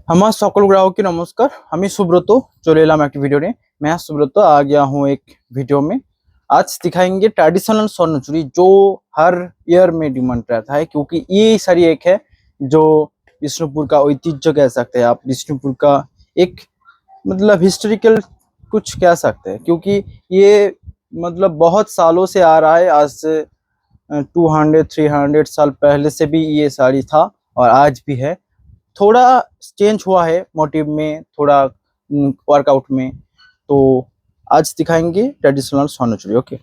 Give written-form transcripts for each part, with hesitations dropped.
हमारे सकल ग्राहक की नमस्कार। हमें सुब्रत चले एलाम एक वीडियो ने। मैं सुब्रत आ गया हूँ एक वीडियो में। आज दिखाएंगे ट्रेडिशनल स्वर्ण चूड़ी जो हर ईयर में डिमांड रहता है, क्योंकि ये सारी एक है जो विष्णुपुर का ऐतिह्य कह सकते हैं आप। विष्णुपुर का एक मतलब हिस्टोरिकल कुछ कह सकते हैं, क्योंकि ये मतलब बहुत सालों से आ रहा है। आज से 200-300 साल पहले से भी ये साड़ी था और आज भी है। थोड़ा चेंज हुआ है मोटिव में, थोड़ा वर्कआउट में। तो आज दिखाएंगे ट्रेडिशनल स्वर्ण चूड़ी। ओके,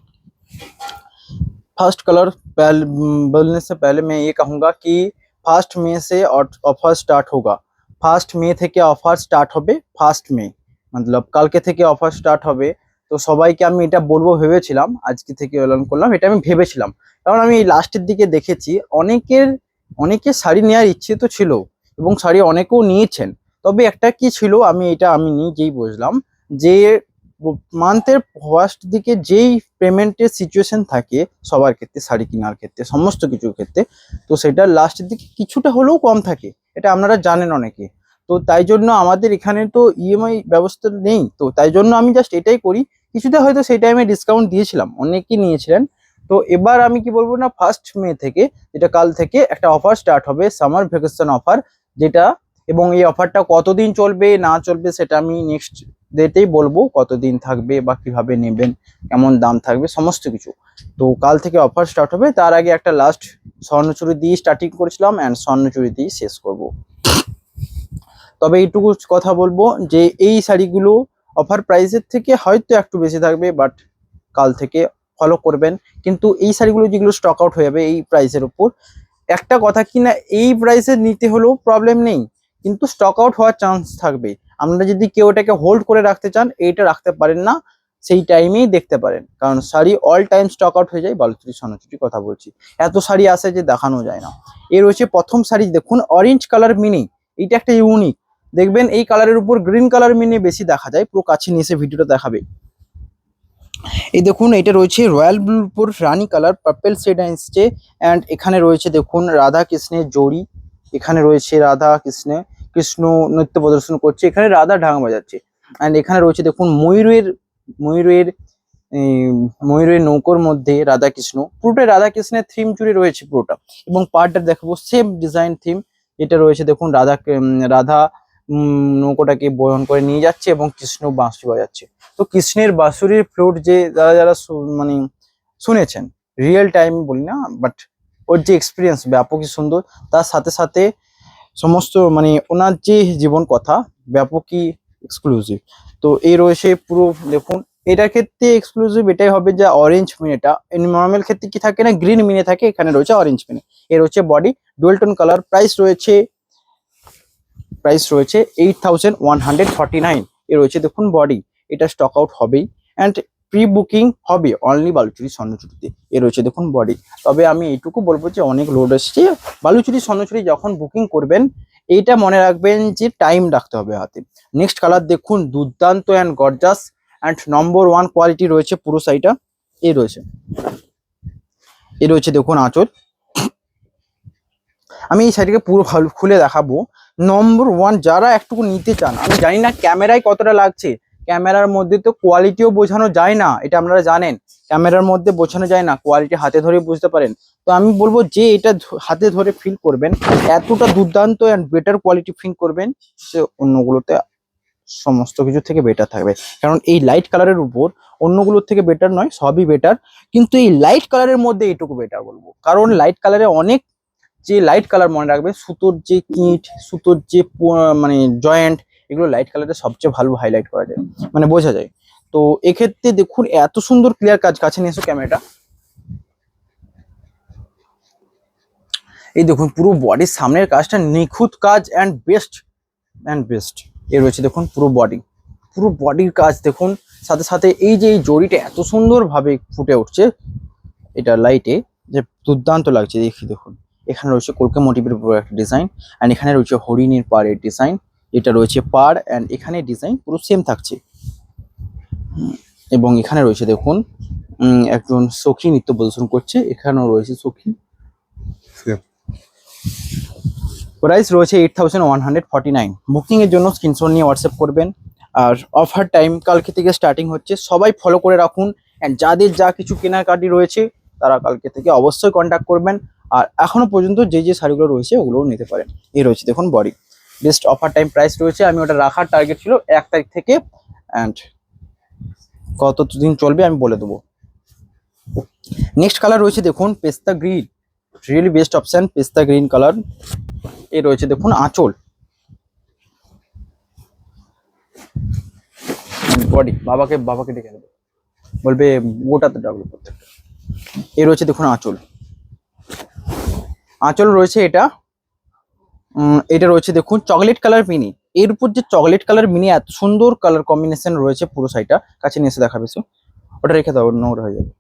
फर्स्ट कलर बोलने से पहले मैं ये कहूँगा कि फर्स्ट मई से ऑफर स्टार्ट होगा। ফার্স্ট মে থেকে অফার স্টার্ট হবে। ফার্স্ট মে मतलब কালকে থেকে অফার স্টার্ট হবে। তো সবাইকে আমি এটা বলবো ভেবেছিলাম, আজকে থেকে এলান করলাম। এটা আমি ভেবেছিলাম কারণ আমি লাস্টের দিকে দেখেছি অনেকের শাড়ি নেওয়ার ইচ্ছে তো ছিল এবং শাড়ি অনেকেও নিয়েছেন। তবে একটা কি ছিল, আমি নিজেই বুঝলাম যে মান্থের ফার্স্ট দিকে যেই পেমেন্টের সিচুয়েশন থাকে সবার ক্ষেত্রে, শাড়ি কেনার ক্ষেত্রে, সমস্ত কিছুর ক্ষেত্রে, তো সেটা লাস্টের দিকে কিছুটা হলেও কম থাকে। এটা আপনারা জানেন অনেকে। তো তাই জন্য আমাদের এখানে তো ইএমআই ব্যবস্থা নেই, তো তাই জন্য আমি জাস্ট এটাই করি। কিছুটা হয়তো সেই টাইমে ডিসকাউন্ট দিয়েছিলাম, অনেকেই নিয়েছিলেন। তো এবার আমি কি বলবো না, ফার্স্ট মে থেকে, যেটা কাল থেকে একটা অফার স্টার্ট হবে, সামার ভ্যাকেশন অফার যেটা। এবং এই অফারটা কতদিন চলবে না চলবে সেটা আমি নেক্সট ডেতেই বলবো, কতদিন থাকবে বা কিভাবে নেবেন, কেমন দাম থাকবে, সমস্ত কিছু। তো কাল থেকে অফার স্টার্ট হবে। তার আগে একটা লাস্ট স্বর্ণচুরি দিয়ে স্টার্টিং করেছিলাম অ্যান্ড স্বর্ণচুরি দিয়ে শেষ করব। তবে এইটুকু কথা বলবো যে এই শাড়িগুলো অফার প্রাইসের থেকে হয়তো একটু বেশি থাকবে, বাট কাল থেকে ফলো করবেন। কিন্তু এই শাড়িগুলো যেগুলো স্টক আউট হয়ে যাবে এই প্রাইসের উপর, একটা কথা কি না, এই প্রাইসে নিতে হলেও প্রবলেম নেই, কিন্তু স্টক আউট হওয়ার চান্স থাকবে। আপনারা যদি কেউ এটাকে হোল্ড করে রাখতে চান, এইটা রাখতে পারেন না, সেই টাইমেই দেখতে পারেন, কারণ sari all time stock out হয়ে যায়। বালুচরী স্বর্ণচুরি কথা বলছি, এত শাড়ি আসে যে দেখানো যায় না। এর রয়েছে প্রথম শাড়ি, দেখুন অরেঞ্জ কালার মিনি। এইটা একটা ইউনিক, দেখবেন এই কালারের উপর গ্রিন কালার মিনি বেশি দেখা যায়। পুরো কাছে নিয়ে এসে ভিডিওটা দেখাবে। এই দেখুন, এটা রয়েছে রয়্যাল ব্লুর উপর রানী কালার, পার্পেল শেড এসছে। অ্যান্ড এখানে রয়েছে দেখুন রাধা কৃষ্ণের জড়ি। এখানে রয়েছে রাধা কৃষ্ণ নৃত্য প্রদর্শন করছে, এখানে রাধা ঢাক বাজাচ্ছে। অ্যান্ড এখানে রয়েছে দেখুন ময়ূরের ময়ূরের নৌকোর মধ্যে রাধা কৃষ্ণ, পুরোটাই রাধা কৃষ্ণের থিম জুড়ে রয়েছে পুরোটা। এবং পার্টটা দেখাবো সেম ডিজাইন থিম। এটা রয়েছে দেখুন রাধা নৌকোটাকে বহন করে নিয়ে যাচ্ছে এবং কৃষ্ণ বাঁশি বাজাচ্ছে। তো কৃষ্ণের বাঁশুরির ফ্লুট যে যারা মানে শুনেছেন, রিয়েল টাইম বলি না, বাট ওর যে এক্সপিরিয়েন্স ব্যাপকই সুন্দর। তার সাথে সাথে সমস্ত মানে ওনার যে জীবন কথা ব্যাপকই এক্সক্লুসিভ। তো এই রয়েছে পুরো দেখুন, এটার ক্ষেত্রে এক্সক্লুসিভ এটাই হবে যে অরেঞ্জ মিনিটা, নর্মাল ক্ষেত্রে কি থাকে না গ্রিন মিনি থাকে, এখানে রয়েছে অরেঞ্জ মিনি। এর হচ্ছে body dual tone colour. Price রয়েছে 8149। এর রয়েছে দেখুন বডি, এটা স্টক আউট হবেই অ্যান্ড প্রি বুকিং হবে অনলি বালুচরী স্বর্ণচুরিতে। এর রয়েছে দেখুন বডি। তবে আমি এইটুকু বলবো যে অনেক লোড এসছে, বালুচরী স্বর্ণচুরি যখন বুকিং করবেন এইটা মনে রাখবেন যে টাইম রাখতে হবে হাতে। নেক্সট কালার দেখুন, দুর্দান্ত and gorgeous and number 1 quality রয়েছে পুরো শাড়িটা। এই রয়েছে দেখুন আঁচল। আমি এই শাড়িটাকে পুরো ভালো খুলে দেখাবো। নম্বর 1 যারা একটুকু নিতে চান, আমি জানি না ক্যামেরায় কতটা লাগছে, ক্যামেরার মধ্যে তো কোয়ালিটিও বোঝানো যায় না, এটা আপনারা জানেন। ক্যামেরার মধ্যে বোঝানো যায় না, কোয়ালিটি হাতে ধরে বুঝতে পারেন। তো আমি বলবো যে এটা হাতে ধরে ফিল করবেন, এতটা দুর্দান্ত অ্যান্ড বেটার কোয়ালিটি ফিল করবেন সে অন্যগুলোতে সমস্ত কিছু থেকে বেটার থাকবে। কারণ এই লাইট কালারের উপর অন্যগুলোর থেকে বেটার নয়, সবই বেটার, কিন্তু এই লাইট কালারের মধ্যে এইটুকু বেটার বলবো। কারণ লাইট কালারে অনেক যে লাইট কালার মনে রাখবে, সুতোর যে কিট, সুতোর যে মানে জয়েন্ট, এগুলো লাইট কালারে সবচেয়ে ভালো হাইলাইট করা যায়, মানে বোঝা যায়। তো এক্ষেত্রে দেখুন এত সুন্দর ক্লিয়ার কাজ, কাছে নিয়ে এসো ক্যামেরাটা। এই দেখুন পুরো বডির সামনের কাজটা নিখুঁত কাজ অ্যান্ড বেস্ট। এর রয়েছে দেখুন পুরো বডির কাজ দেখুন। সাথে সাথে এই যে এই জড়িটা এত সুন্দর ভাবে ফুটে উঠছে এটা লাইটে, যে দুর্দান্ত লাগছে। দেখুন এখানে রয়েছে কলকা মোটিভের উপর একটা ডিজাইন অ্যান্ড এখানে রয়েছে হরিণের পাড়ের ডিজাইন। এটা রয়েছে পাড় অ্যান্ড এখানে ডিজাইন পুরো সেম থাকছে। এবং এখানে রয়েছে দেখুন একজন সখী নৃত্য প্রদর্শন করছে, এখানেও রয়েছে সখী। প্রাইস রয়েছে 8149। বুকিং এর জন্য স্ক্রিনশট নিয়ে হোয়াটসঅ্যাপ করবেন। আর অফার টাইম কালকে থেকে স্টার্টিং হচ্ছে, সবাই ফলো করে রাখুন। অ্যান্ড যাদের যা কিছু কেনাকাটি রয়েছে তারা কালকে থেকে অবশ্যই কন্ট্যাক্ট করবেন। আর এখনো পর্যন্ত যে যে শাড়িগুলো রয়েছে ওগুলোও নিতে পারেন। এই রয়েছে দেখুন body, best offer time price রয়েছে। আমি ওটা রাখার টার্গেট ছিল 1 তারিখ থেকে, অ্যান্ড কত দিন চলবে আমি বলে দেবো। নেক্সট কালার রয়েছে দেখুন পেস্তা গ্রিন, রিয়েলি বেস্ট অপশন পেস্তা গ্রিন কালার। এই রয়েছে দেখুন আঁচল, বডি বাবাকে ডেকে নেবে, বলবে গোটাতে ডাকলো প্রত্যেকটা। এই রয়েছে দেখুন আঁচল, আঁচল রয়েছে এটা। এটা রয়েছে দেখুন চকলেট কালার মিনি। এর উপর যে চকলেট কালার মিনি, এত সুন্দর কালার কম্বিনেশন রয়েছে পুরো শাড়িটা। কাছে নিয়ে এসে দেখাবে, ওটা রেখে দাও, নোংরা হয়ে যাবে।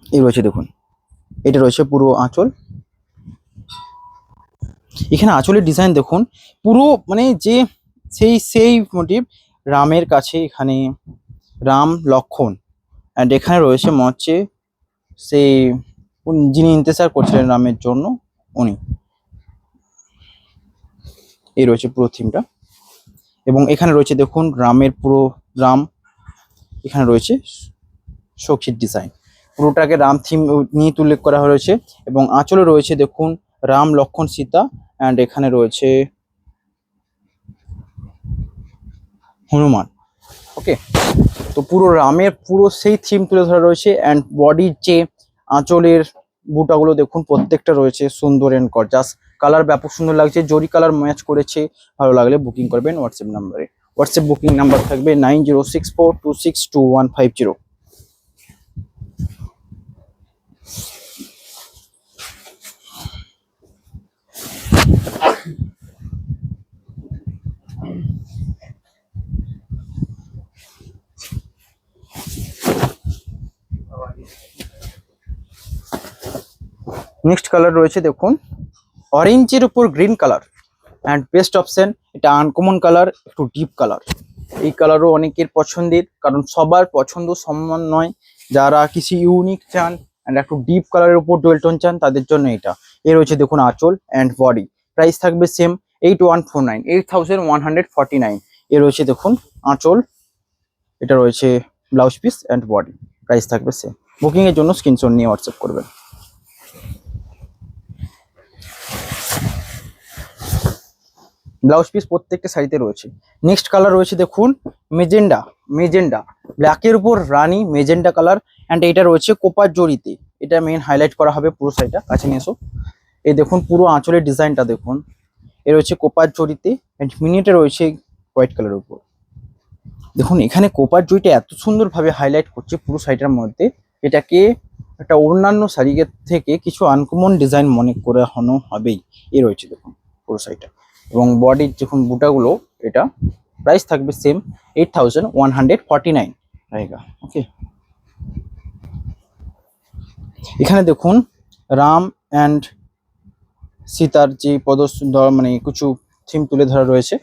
এই রয়েছে দেখুন, এটা রয়েছে পুরো আঁচল। এখানে আঁচলের ডিজাইন দেখুন পুরো, মানে যে সেই মোটিভ রামের কাছে, এখানে রাম লক্ষণ, অ্যান্ড এখানে রয়েছে মনে সেই যিনি ইন্তেজার করছিলেন রামের জন্য উনি। এই রয়েছে পুরো থিমটা, এবং এখানে রয়েছে দেখুন রামের পুরো রাম, এখানে রয়েছে সখীর ডিজাইন, পুরোটাকে রাম থিম নিয়ে উল্লেখ করা হয়েছে। এবং আঁচলে রয়েছে দেখুন রাম লক্ষণ সীতা, অ্যান্ড এখানে রয়েছে হনুমান। ওকে, তো পুরো রামের পুরো সেই থিম তুলে ধরা রয়েছে। অ্যান্ড বডির যে আঁচলের বুটাগুলো দেখুন প্রত্যেকটা রয়েছে সুন্দর অ্যান্ড গর্জাস, কালার ব্যাপক সুন্দর লাগছে, জরি কালার ম্যাচ করেছে। ভালো লাগলে বুকিং করবেন হোয়াটসঅ্যাপ নাম্বারে। হোয়াটসঅ্যাপ বুকিং নাম্বার থাকবে 9064262150। নেক্সট কালার রয়েছে দেখুন অরেঞ্জের উপর green colour, and best option. এটা আনকমন কালার, একটু ডিপ কালার। এই কালারও অনেকের পছন্দের, কারণ সবার পছন্দ সমান নয়। যারা কিছু ইউনিক চান অ্যান্ড একটু ডিপ কালারের উপর ডুয়েল টোন চান তাদের জন্য এটা। এ রয়েছে দেখুন আঁচল অ্যান্ড বডি, প্রাইস থাকবে সেম 8149। এ রয়েছে দেখুন আঁচল, এটা রয়েছে blouse piece and body, price থাকবে সেম। বুকিং এর জন্য স্ক্রিনশট নিয়ে হোয়াটসঅ্যাপ করবেন। ব্লাউজ পিস প্রত্যেকটা শাড়িতে রয়েছে। নেক্সট কালার রয়েছে দেখুন মেজেন্ডা ব্ল্যাকের উপর রানী মেজেন্ডা কালার, অ্যান্ড এটা রয়েছে কোপার জরিতে। এটা মেন হাইলাইট করা হবে পুরো শাড়িটা। কাছে নিয়ে এসো, এই দেখুন পুরো আঁচলের ডিজাইনটা দেখুন। এ রয়েছে কোপার জরিতে, অ্যান্ড মিনিটা রয়েছে হোয়াইট কালারের উপর। দেখুন এখানে কোপার জরিটা এত সুন্দরভাবে হাইলাইট করছে পুরো শাড়িটার মধ্যে, এটাকে একটা অন্যান্য শাড়ির থেকে কিছু আনকমন ডিজাইন মনে করানো হবেই। এ রয়েছে দেখুন পুরো শাড়িটা, এবং বডির যখন বুটাগুলো, এটা প্রাইস থাকবে সেম 8149 रहेगा। ওকে, এখানে দেখুন রাম অ্যান্ড সীতার যে মানে কিছু থিম তুলে ধরা রয়েছে,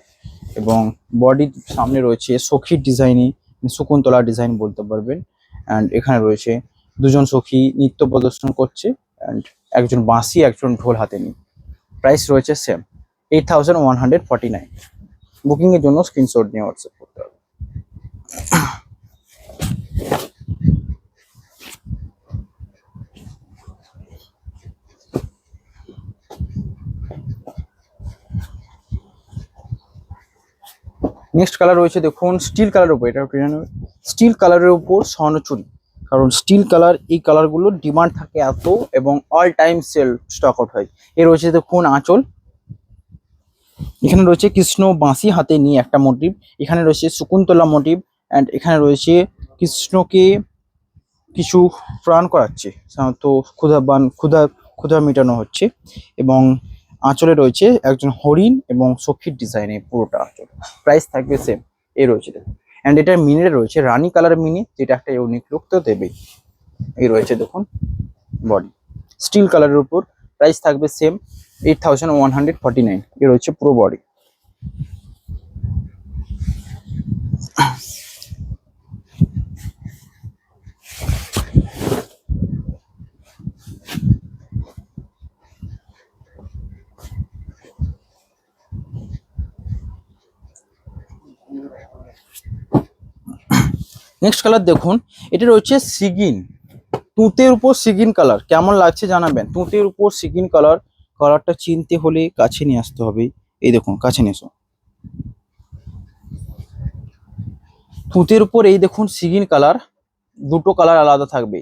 এবং বডির সামনে রয়েছে সখীর ডিজাইনে, শকুন্তলা ডিজাইন বলতে পারবেন। অ্যান্ড এখানে রয়েছে দুজন সখী নৃত্য প্রদর্শন করছে, অ্যান্ড একজন বাঁশি একজন ঢোল হাতে নিয়ে। প্রাইস রয়েছে সেম 8149। বুকিং এর জন্য স্ক্রিনশট নিয়ে হোয়াটসঅ্যাপ করতে হবে। নেক্সট কালার রয়েছে দেখুন স্টিল কালারের উপর, এটা স্টিল কালারের উপর স্বর্ণচুরি। কারণ স্টিল কালার, এই কালারগুলোর ডিমান্ড থাকে এত, এবং all time sell stock out হয়। এ রয়েছে দেখুন আঁচল, এখানে রয়েছে কৃষ্ণ বাঁশি হাতে নিয়ে একটা মোটিভ, এখানে রয়েছে শকুন্তলা মোটিভ, অ্যান্ড এখানে রয়েছে কৃষ্ণকে কিছু প্রাণ করাচ্ছে, সাধারণত ক্ষুধা মেটানো হচ্ছে। এবং আঁচলে রয়েছে একজন হরিণ এবং সখীর ডিজাইনে পুরোটা আঁচল। প্রাইস থাকবে সেম। এই রয়েছে দেখুন, অ্যান্ড এটার মিনিরে রয়েছে রানী কালার মিনি, যেটা একটা ইউনিক লুক তো দেবেই। এই রয়েছে দেখুন বডি স্টিল কালারের উপর, প্রাইস থাকবে সেম 8149। এ রয়েছে পুরো বডি। নেক্সট কালার দেখুন, এটা রয়েছে সিগিন, তুঁতের উপর সিগিন কালার। কেমন লাগছে জানাবেন। তুঁতের উপর সিগিন কালার, কালারটা চিনতে হলে কাছে নিয়ে আসতে হবে। এই দেখুন, কাছে নিয়ে এসো। তুঁতের উপর এই দেখুন সিগিন কালার, দুটো কালার আলাদা থাকবে।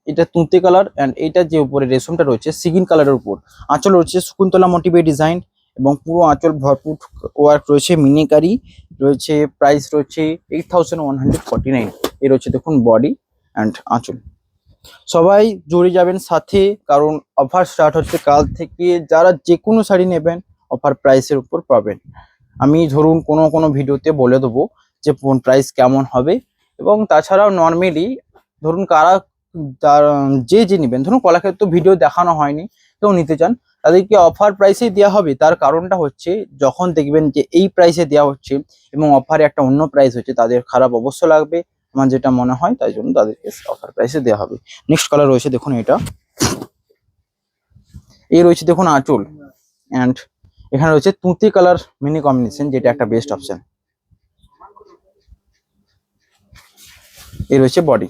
এটা তুঁতে কালার অ্যান্ড এইটা যে উপরে রেশমটা রয়েছে সিগিন কালারের উপর। আঁচল রয়েছে শকুন্তলা মোটিভে ডিজাইন এবং পুরো আঁচল ভরপুর ওয়ার্ক রয়েছে, মিনিকারি রয়েছে। প্রাইস রয়েছে 8149। এই রয়েছে দেখুন বডি অ্যান্ড আঁচল। সবাই জড়িয়ে যাবেন সাথে, কারণ অফার স্টার্ট হচ্ছে কাল থেকে। যারা যে কোনো শাড়ি নেবেন অফার প্রাইসের উপর পাবেন। আমি ধরুন কোনো ভিডিওতে বলে দেবো যে প্রাইস কেমন হবে। এবং তাছাড়াও নর্মালি ধরুন কারা যে নেবেন, ধরুন কলাক্ষেত্র ভিডিও দেখানো হয়নি, কেউ নিতে চান, তাদেরকে অফার প্রাইসেই দেওয়া হবে। তার কারণটা হচ্ছে যখন দেখবেন যে এই প্রাইসে দেওয়া হচ্ছে এবং অফারে একটা অন্য প্রাইস হচ্ছে, তাদের খারাপ অবশ্য লাগবে, আমার যেটা মনে হয়, তাই জন্য তাদেরকে অফার প্রাইসে দেওয়া হবে। নেক্সট কালার রয়েছে দেখুন এটা, এই রয়েছে দেখুন আঁচল অ্যান্ড এখানে রয়েছে তুঁতি কালার মিনি কম্বিনেশন, যেটা একটা বেস্ট অপশন। এই রয়েছে বডি,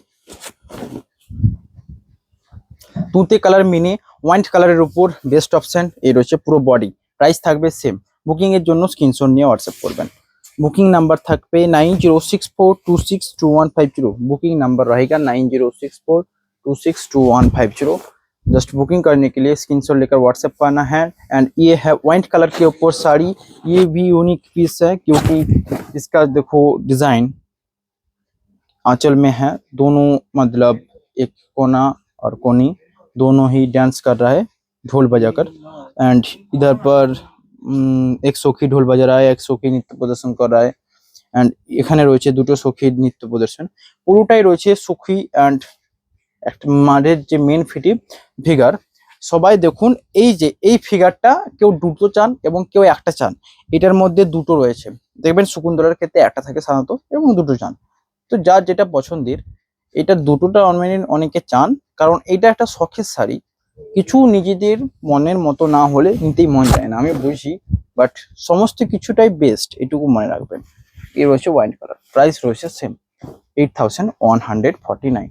তুঁতে কালার মিনি ওয়াইট কালারের উপর বেস্ট অপশন। এই রয়েছে পুরো বডি। প্রাইস থাকবে সেম। বুকিং এর জন্য স্ক্রিনশট নিয়ে হোয়াটসঅ্যাপ করবেন। बुकिंग नंबर থাকবে 9064262150। बुकिंग नंबर रहेगा 9064262150। जस्ट बुकिंग करने के लिए स्क्रीनशॉट लेकर व्हाट्सएप करना है। एंड ये है वाइट कलर के ऊपर साड़ी, ये भी यूनिक पीस है क्योंकि इसका देखो डिजाइन आंचल में है। दोनों मतलब एक कोना और कोनी दोनों ही डांस कर रहा है ढोल बजाकर। एंड इधर पर एक सखी ढोल बजा रहा है, एक सखी नृत्य प्रदर्शन कर रहा है। एंड এখানে রয়েছে দুটো সখীর নৃত্য প্রদর্শন। পুরোটাই রয়েছে সখী অ্যান্ড একটা মাঠের যে মেন ফিগার। সবাই দেখুন এই যে এই ফিগারটা, কেউ দুটো চান এবং কেউ একটা চান, এটার মধ্যে দুটো রয়েছে। দেখবেন শকুন্তলার ক্ষেত্রে একটা থাকে সাধারণত এবং দুটো চান। তো যার যেটা পছন্দের, এটা দুটোটা অনেকে চান, কারণ এটা একটা শখের শাড়ি। কিছু নিজেদের মনের মতো না হলে নিতেই মন যায় না, আমি বুঝি, বাট সমস্ত কিছুটাই বেস্ট, এটুকু মনে রাখবেন। এই রয়েছে ওয়াইন কালার, প্রাইস রয়েছে সেম 8149।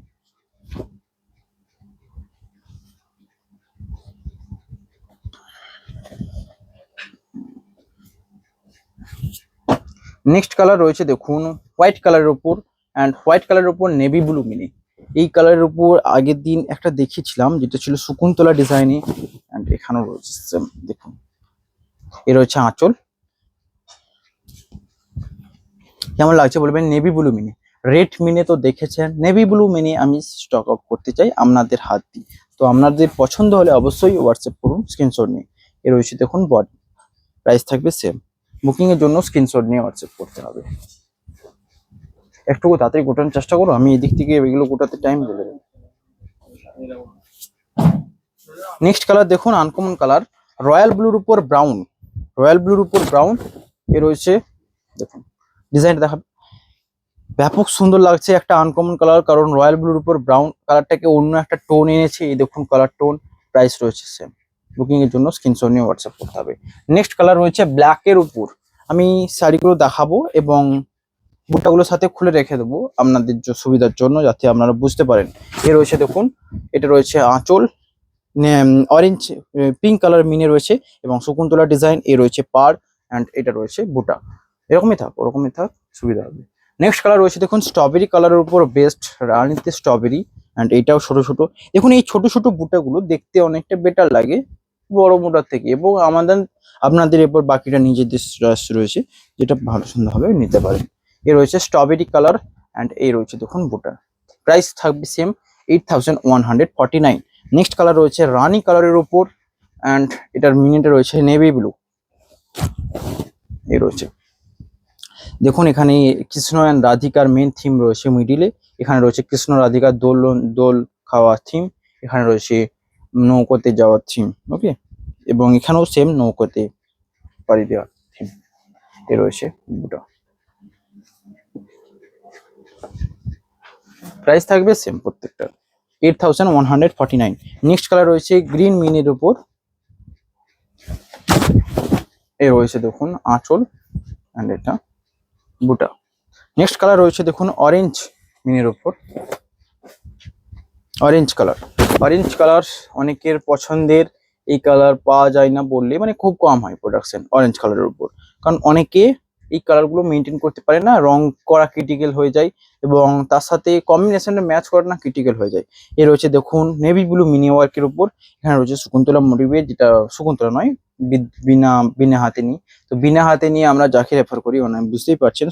নেক্সট কালার রয়েছে দেখুন হোয়াইট কালারের উপর অ্যান্ড হোয়াইট কালারের উপর নেভি ব্লু মিনি। এই কালারের উপর আগের দিন একটা দেখিয়েছিলাম যেটা ছিল শকুন্তলা ডিজাইনে অ্যান্ড এখানেও রয়েছে সেম। দেখুন এ রয়েছে আঁচল। কেমন লাগছে বলবেন। Navy blue mini, red mini তো দেখেছেন, নেভি ব্লু মিনি আমি স্টক আপ করতে চাই আপনাদের হাত দিয়ে। তো আপনাদের পছন্দ হলে অবশ্যই হোয়াটসঅ্যাপ করুন স্ক্রিনশট নিয়ে। এ রয়েছে দেখুন বডি, প্রাইস থাকবে সেম। বুকিং এর জন্য স্ক্রিনশট নিয়ে হোয়াটসঅ্যাপ করতে হবে। একটু তাড়াতাড়ি গোটানোর চেষ্টা করো, আমি এদিক থেকে এগুলো গোটাতে টাইম লেগে যাবে। নেক্সট কালার দেখুন আনকমন কালার, রয়্যাল ব্লুর উপর ব্রাউন, রয়্যাল ব্লুর উপর ব্রাউন। এ রয়েছে দেখুন ডিজাইনটা দেখাবে, ব্যাপক সুন্দর লাগছে, একটা আনকমন কালার, কারণ রয়্যাল ব্লুর উপর ব্রাউন কালারটাকে অন্য একটা টোন এনেছে। এই দেখুন কালার টোন, প্রাইস রয়েছে সেম। বুকিং এর জন্য স্ক্রিনশট নিয়ে হোয়াটসঅ্যাপ করতে হবে। নেক্সট কালার রয়েছে ব্ল্যাক এর উপর। আমি শাড়িগুলো দেখাবো এবং বুটাগুলোর সাথে খুলে রেখে দেবো আপনাদের সুবিধার জন্য, যাতে আপনারা বুঝতে পারেন। এ রয়েছে দেখুন, এটা রয়েছে আঁচল, অরেঞ্জ পিঙ্ক কালার মিনে রয়েছে এবং শকুন্তলা ডিজাইন। এ রয়েছে পার অ্যান্ড এটা রয়েছে বুটা। এরকমই থাক, ওরকমই থাক, সুবিধা হবে। নেক্সট কালার রয়েছে দেখুন স্ট্রবেরি কালারের উপর বেস্ট, রানীতে স্ট্রবেরি অ্যান্ড এটাও ছোট ছোট। দেখুন এই ছোট ছোট বুটাগুলো দেখতে অনেকটা বেটার লাগে বড় বুটার থেকে, এবং আপনাদের এরপর বাকিটা নিজেদের চয়েস রয়েছে, যেটা ভালো সুন্দর হবে নিতে পারেন। এ রয়েছে স্ট্রবেরি কালার অ্যান্ড এই রয়েছে দেখুন বুটা। প্রাইস থাকবে সেম 8149। নেক্সট কালার রয়েছে রানী কালারের উপর অ্যান্ড এটার মিনিটে রয়েছে নেভি ব্লু। এই রয়েছে দেখুন, এখানে কৃষ্ণ অ্যান্ড রাধিকার মেন থিম রয়েছে মিডিলে। এখানে রয়েছে কৃষ্ণ রাধিকার দোল খাওয়া থিম, এখানে রয়েছে নৌকোতে যাওয়ার থিম। ওকে, এবং এখানেও সেম নৌকোতে পাড়ি দেওয়ার থিম। এ রয়েছে দুটো, প্রাইস থাকবে সেম প্রত্যেকটা 8149। নেক্সট কালার রয়েছে গ্রিন মিনির উপর। এ রয়েছে দেখুন আঁচল অ্যান্ড এটা বুটা। নেক্সট কালার রয়েছে দেখুন অরেঞ্জ মিনির উপর, অরেঞ্জ কালার। অরেঞ্জ কালার অনেকের পছন্দের, এই কালার পাওয়া যায় না বললে মানে খুব কম হয় প্রোডাকশন অরেঞ্জ কালারের উপর, কারণ অনেকে এই কালারগুলো মেনটেন করতে পারে না, রং করা ক্রিটিক্যাল হয়ে যায় এবং তার সাথে কম্বিনেশনে ম্যাচ করা না ক্রিটিক্যাল হয়ে যায়। এ রয়েছে দেখুন নেভি ব্লু মিনি ওয়ার্কের উপর, এখানে রয়েছে শকুন্তলা মোটিভের, যেটা শকুন্তলা নয়, বিনা বিনা হাতে নিয়ে। তো বিনা হাতে নিয়ে আমরা যাকে রেফার করি মানে বুঝতেই পারছেন,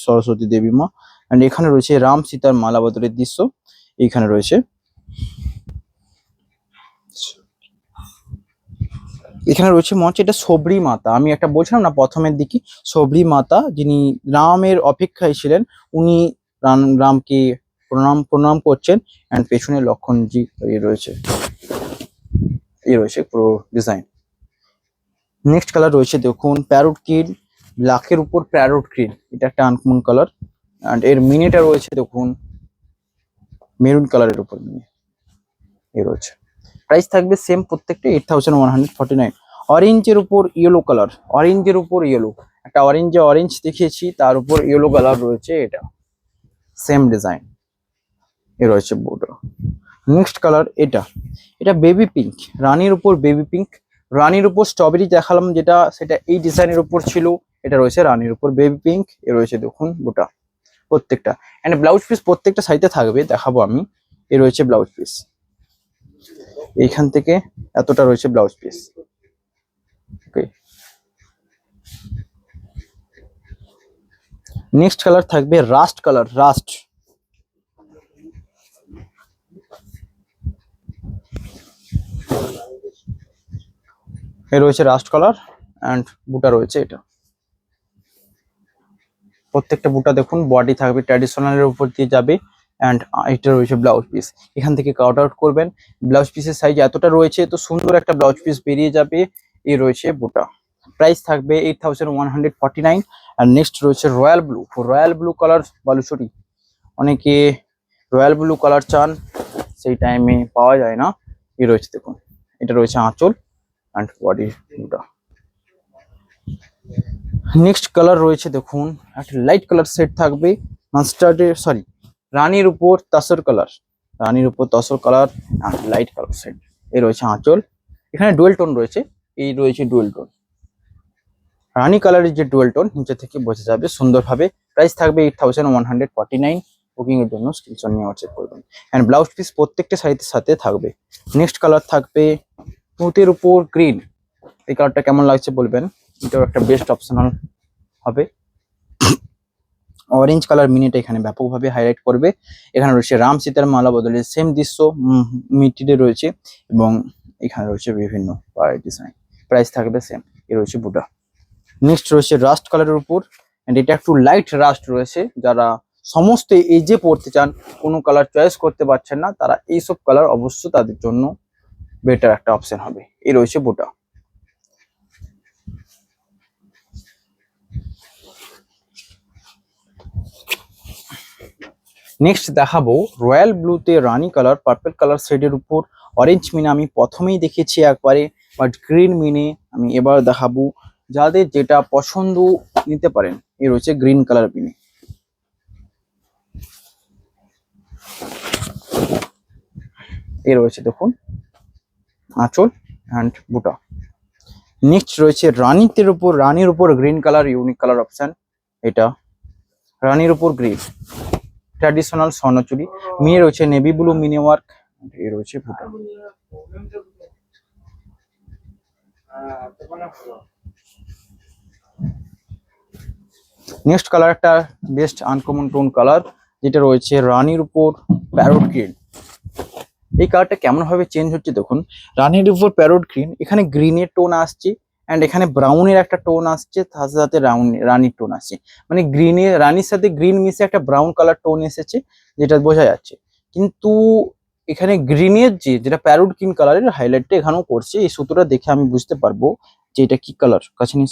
সরস্বতী দেবী মা। অ্যান্ড এখানে রয়েছে রাম সীতার মালা বদলের দৃশ্য, এইখানে রয়েছে। এখানে রয়েছে মঞ্চে, এটা সবরি মাতা, আমি একটা বলছিলাম না প্রথমের দিকে, সবরি মাতা যিনি রামের অপেক্ষায় ছিলেন, উনি রামকে প্রণাম প্রণাম করছেন। অ্যান্ড পেছনে লক্ষণজি রয়েছে, এই রয়েছে পুরো ডিজাইন। নেক্সট কালার রয়েছে দেখুন প্যারোট গ্রিন, ব্ল্যাকের উপর প্যারোট গ্রিন, এটা একটা আনকমন কালার। অ্যান্ড এর মিনিটা রয়েছে দেখুন মেরুন কালারের উপর মিনি, এই রয়েছে। প্রাইস থাকবে সেম প্রত্যেকটা 8149। অরেঞ্জের উপর ইয়েলো কালার, অরেঞ্জের উপর ইয়েলো, একটা অরেঞ্জ দেখিয়েছি, তার উপর ইয়েলো কালার রয়েছে, এটা সেম ডিজাইন, এ রয়েছে বোর্ডার। নেক্সট কালার এটা, এটা বেবি পিঙ্ক, রানীর উপর বেবি পিঙ্ক, রানীর উপর স্ট্রবেরি দেখালাম যেটা, সেটা এই ডিজাইনের উপর ছিল, এটা রয়েছে রানীর উপর বেবি পিঙ্ক, এ রয়েছে দেখুন গোটা প্রত্যেকটা। এন্ড ব্লাউজ পিস প্রত্যেকটা সাইডে থাকবে, দেখাবো আমি। এ রয়েছে ব্লাউজ পিস, এইখান থেকে এতটা রয়েছে ব্লাউজ পিস। ওকে, নেক্সট কালার থাকবে রাস্ট কালার, রাস্ট। এ রয়েছে রাস্ট কালার অ্যান্ড বুটা রয়েছে এটা, প্রত্যেকটা বুটা দেখুন বডি থাকবে ট্র্যাডিশনালের উপর দিয়ে যাবে। অ্যান্ড এটা রয়েছে ব্লাউজ পিস, এখান থেকে কাট আউট করবেন, ব্লাউজ পিসের সাইজ এতটা রয়েছে, তো সুন্দর একটা ব্লাউজ পিস বেরিয়ে যাবে। এই রয়েছে বুটা, প্রাইস থাকবে 8149। আর নেক্সট রয়েছে রয়্যাল ব্লু কালার বালুচরি, অনেকে রয়্যাল ব্লু কালার চান, সেই টাইমে পাওয়া যায় না। এই রয়েছে দেখুন, এটা রয়েছে আঁচল অ্যান্ড বডি বুটা। নেক্সট কালার রয়েছে দেখুন একটা লাইট কালার সেট থাকবে, মাস্টার্ডের সরি রানীর উপর তসর কালার, রানীর উপর tussar colour light colour set. এই রয়েছে আঁচল, এখানে ডুয়েল টোন রয়েছে, এই রয়েছে ডুয়েল টোন, রানী কালারের যে ডুয়েল টোন নিচে থেকে বোঝা যাবে সুন্দরভাবে। প্রাইস থাকবে 8149। বুকিং এর জন্য স্ক্রিনশট নিয়ে হোয়াটসঅ্যাপ করবেন। এন্ড ব্লাউজ পিস প্রত্যেকটা সাইজের সাথে থাকবে। নেক্সট কালার থাকবে তুঁতের উপর গ্রিন, এই কালারটা কেমন লাগছে বলবেন, এটাও একটা বেস্ট অপশনাল হবে। অরেঞ্জ কালার মিনিটা এখানে ব্যাপকভাবে হাইলাইট করবে। এখানে রয়েছে রাম সীতার মালা বদলে সেম দৃশ্য মিটিতে রয়েছে এবং এখানে রয়েছে বিভিন্ন ডিজাইন, প্রাইস থাকবে সেম। এ রয়েছে বুটা। নেক্সট রয়েছে রাস্ট কালারের উপর, এন্ড এটা একটু লাইট রাস্ট রয়েছে, যারা সমস্ত এজে পড়তে চান, কোনো কালার চয়েস করতে পারছেন না, তারা এইসব কালার অবশ্য তাদের জন্য বেটার একটা অপশন হবে। এই রয়েছে বুটা। নেক্সট দেখাবো রয়্যাল ব্লুতে রানী কালার, পার্পল কালার শেডের উপর অরেঞ্জ মিনে আমি প্রথমেই দেখেছি একবারে, বাট গ্রিন মিনে আমি এবার দেখাবো, যাদের যেটা পছন্দ নিতে পারেন। এই রয়েছে গ্রিন কালার মিনে, এই রয়েছে দেখুন আঁচল অ্যান্ড বুটা। নেক্সট রয়েছে রানীর উপর green colour, unique colour option, এটা রানীর উপর গ্রিন ট্র্যাডিশনাল স্বর্ণচুরি, মিনে রয়েছে নেভি ব্লু মিনি ওয়ার্ক, এই রয়েছে বুটা। নেক্সট কালার একটা বেস্ট আনকমন টোন কালার, যেটা রয়েছে রানীর উপর প্যারোট গ্রিন। এই কালারটা কেমন ভাবে চেঞ্জ হচ্ছে দেখুন, রানীর উপর প্যারোট গ্রিন, এখানে গ্রিনের টোন আসছে অ্যান্ড এখানে ব্রাউনের একটা টোন আসছে, তার সাথে রানীর টোন আসছে, মানে গ্রিনের রানীর সাথে গ্রিন মিশে একটা ব্রাউন কালার টোন এসেছে, যেটা বোঝা যাচ্ছে। কিন্তু এখানে গ্রিনের যেটা প্যারোট গ্রিন কালারের হাইলাইটটা এখানেও করছে, এই সুতোটা দেখে আমি বুঝতে পারবো যে এটা কি কালার। কাছে নিস,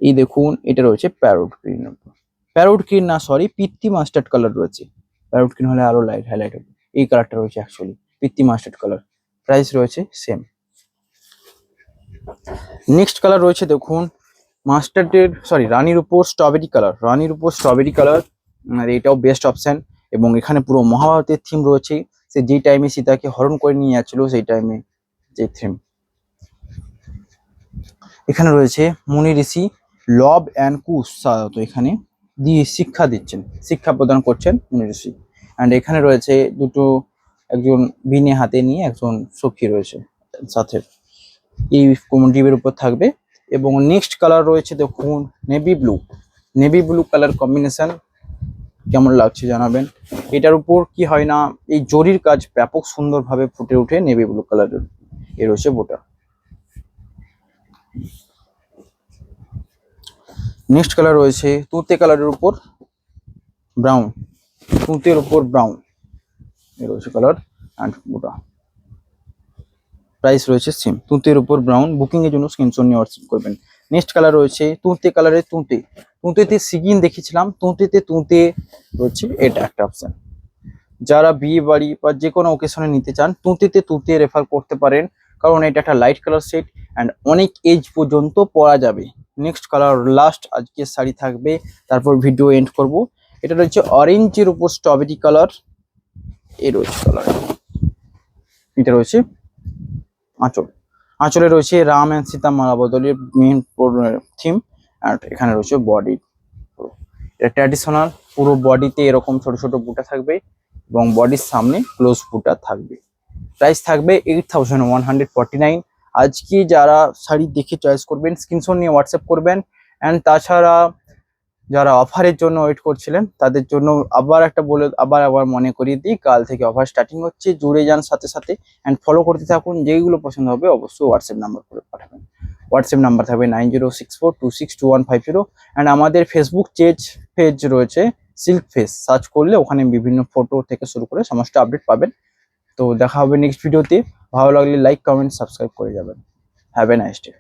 এই দেখুন এটা রয়েছে প্যারোট গ্রিন, প্যারোট গ্রিন না সরি পিত্তি মাস্টার্ড কালার রয়েছে, প্যারোট গ্রিন হলে আরো লাইট হাইলাইট হবে। এই কালারটা রয়েছে অ্যাকচুয়ালি পিত্তি মাস্টার্ড কালার, প্রাইস রয়েছে সেম। নেক্সট কালার রয়েছে দেখুন মাস্টার্ডের রানীর উপর স্ট্রবেরি কালার, আর এটাও বেস্ট অপশন। এবং এখানে পুরো মহাভারতের থিম রয়েছে, সে যেই টাইমে সীতাকে হরণ করে নিয়ে যাচ্ছিল সেই টাইমে যে থিম। এখানে রয়েছে মুনি ঋষি লব অ্যান্ড কুশ তো এখানে দিয়ে শিক্ষা প্রদান করছেন মুনি ঋষি। অ্যান্ড এখানে রয়েছে একজন বিনে হাতে নিয়ে একজন সখী রয়েছে সাথে, এই ডিবের উপর থাকবে। এবং নেক্সট কালার রয়েছে দেখুন নেভি ব্লু কালার কম্বিনেশন, কেমন লাগছে জানাবেন। এটার উপর কি হয় না, এই জরির কাজ ব্যাপক সুন্দরভাবে ফুটে ওঠে নেভি ব্লু কালারের। এ রয়েছে বোটা। নেক্সট কালার রয়েছে তুঁতে কালারের উপর ব্রাউন, তুঁতের উপর ব্রাউন, এ রয়েছে কালার অ্যান্ড বোটা। প্রাইস রয়েছে সেম, তুঁতের উপর ব্রাউন। বুকিং এর জন্য স্ক্রিনশট নিয়ে হোয়াটসঅ্যাপ করবেন। নেক্সট কালার রয়েছে তুঁতে কালারের তুঁতেতে সিগিন দেখেছিলাম, তুঁতে রয়েছে এটা একটা অপশন। যারা বিয়ে বাড়ি বা যে কোনো ওকেশনে নিতে চান তুঁতে রেফার করতে পারেন, কারণ এটা একটা লাইট কালার সেট অ্যান্ড অনেক এজ পর্যন্ত পরা যাবে। নেক্সট কালার লাস্ট আজকের শাড়ি থাকবে, তারপর ভিডিও এন্ড করব। এটা রয়েছে অরেঞ্জের উপর স্ট্রবেরি কালার, এ রয়েছে কালার। এটা রয়েছে আঁচলে রয়েছে রাম অ্যান্ড সীতা মালা বদলের মেন থিম। অ্যান্ড এখানে রয়েছে বডি, এটা ট্র্যাডিশনাল, পুরো বডিতে এরকম ছোট ছোট বুটা থাকবে এবং বডির সামনে ক্লোজ বুটা থাকবে। প্রাইস থাকবে 8149। আজকে যারা শাড়ি দেখে চয়েস করবেন স্ক্রিনশট নিয়ে হোয়াটসঅ্যাপ করবেন। অ্যান্ড তাছাড়া যারা অফারের জন্য ওয়েট করছিলেন তাদের জন্য আবার মনে করিয়ে দিই, কাল থেকে অফার স্টার্টিং হচ্ছে, জুড়ে যান সাথে সাথে অ্যান্ড ফলো করতে থাকুন। যেইগুলো পছন্দ হবে অবশ্যই হোয়াটসঅ্যাপ নাম্বার করে পাঠাবেন। হোয়াটসঅ্যাপ নাম্বার থাকবে 9064262150। অ্যান্ড আমাদের ফেসবুক পেজ রয়েছে সিল্ক ফেস, সার্চ করলে ওখানে বিভিন্ন ফটো থেকে শুরু করে সমস্ত আপডেট পাবেন। তো দেখা হবে নেক্সট ভিডিওতে। ভালো লাগলে লাইক কমেন্ট সাবস্ক্রাইব করে যাবেন। Have a nice day.